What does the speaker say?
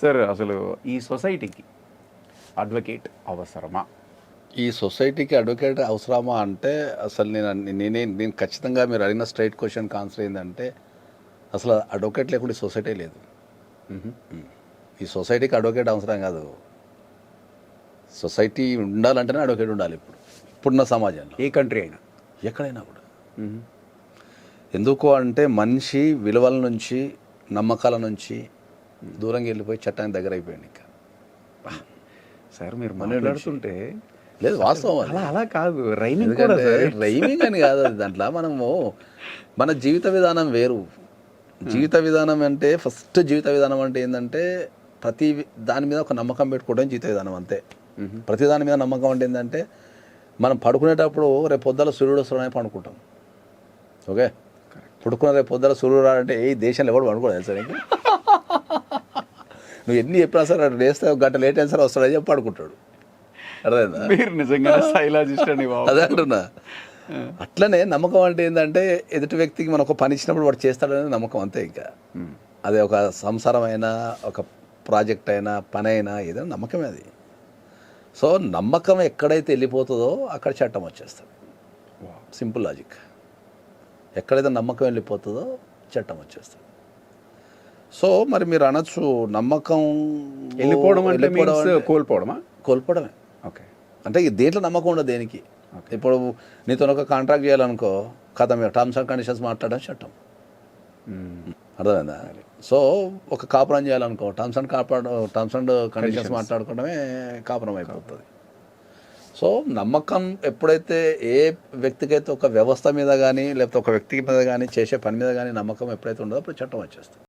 Sir అసలు ఈ సొసైటీకి అడ్వకేట్ అవసరమా? ఈ సొసైటీకి అడ్వకేట్ అవసరమా అంటే అసలు నేను ఖచ్చితంగా మీరు అడిగిన స్ట్రైట్ క్వశ్చన్కి ఆన్సర్ ఏంటంటే అసలు అడ్వకేట్ లేకుండా ఈ సొసైటీ లేదు. ఈ సొసైటీకి అడ్వకేట్ అవసరం కాదు. సొసైటీ ఉండాలంటేనే అడ్వకేట్ ఉండాలి. ఇప్పుడున్న సమాజంలో ఏ కంట్రీ అయినా ఎక్కడైనా కూడా. ఎందుకు అంటే మనిషి విలువల నుంచి నమ్మకాల నుంచి దూరంగా వెళ్ళిపోయి చట్టానికి దగ్గర అయిపోయాడు. ఇంకా సార్ మీరు మాట్లాడుతుంటే లేదు వాస్తవం అది. అలా అలా కాదు, రైమింగ్ కూడా సార్. రైమింగ్ అని కాదు అది. దాంట్లో మనము మన జీవిత విధానం వేరు. జీవిత విధానం అంటే ఫస్ట్ జీవిత విధానం అంటే ఏంటంటే ప్రతి దాని మీద ఒక నమ్మకం పెట్టుకోవడం జీవిత విధానం అంతే. ప్రతి దాని మీద నమ్మకం అంటే ఏంటంటే మనం పడుకునేటప్పుడు రేపు పొద్దుల సూర్యుడు వస్తున్నాడని పడుకుంటాం. ఓకే, పడుకున్న రేపు పొద్దుల సూర్యుడు రాడంటే ఏ దేశంలో ఎవడు పడుకోలేదు సార్. ఇంకా నువ్వు ఎన్ని చెప్పినా సరే అటు లేస్తే ఒక గంట లేట్ అయినా సరే వస్తాడని చెప్పి పడుకుంటాడు. అర్థమైందా? మీరు నిజంగా సైలాజిస్ట్ అండి బాబు. అదే అంటున్నా. అట్లనే నమ్మకం అంటే ఏంటంటే ఎదుటి వ్యక్తికి మనం ఒక పని ఇచ్చినప్పుడు వాడు చేస్తాడనే నమ్మకం అంతే. ఇంకా అదే ఒక సంసారం అయినా ఒక ప్రాజెక్ట్ అయినా పని అయినా ఏదైనా నమ్మకమే అది. సో నమ్మకం ఎక్కడైతే వెళ్ళిపోతుందో అక్కడ చట్టం వచ్చేస్తుంది. Simple logic. ఎక్కడైతే నమ్మకం వెళ్ళిపోతుందో చట్టం వచ్చేస్తుంది. సో మరి మీరు అనొచ్చు నమ్మకం వెళ్ళిపోవడం అంటే కోల్పోవడమా? కోల్పోవడమే. ఓకే, అంటే దేంట్లో నమ్మకం ఉండదు దేనికి. ఇప్పుడు నీతో ఒక కాంట్రాక్ట్ చేయాలనుకో కథ మీరు టర్మ్స్ అండ్ కండిషన్స్ మాట్లాడడం చట్టం. అర్థమైందా? సో ఒక కాపురం చేయాలనుకో టర్మ్స్ అండ్ కండిషన్స్ మాట్లాడుకోవడమే కాపురం అయిపోతుంది. సో నమ్మకం ఎప్పుడైతే ఏ వ్యక్తికైతే ఒక వ్యవస్థ మీద కానీ లేకపోతే ఒక వ్యక్తి మీద కానీ చేసే పని మీద కానీ నమ్మకం ఎప్పుడైతే ఉండదో అప్పుడు చట్టం వచ్చేస్తుంది.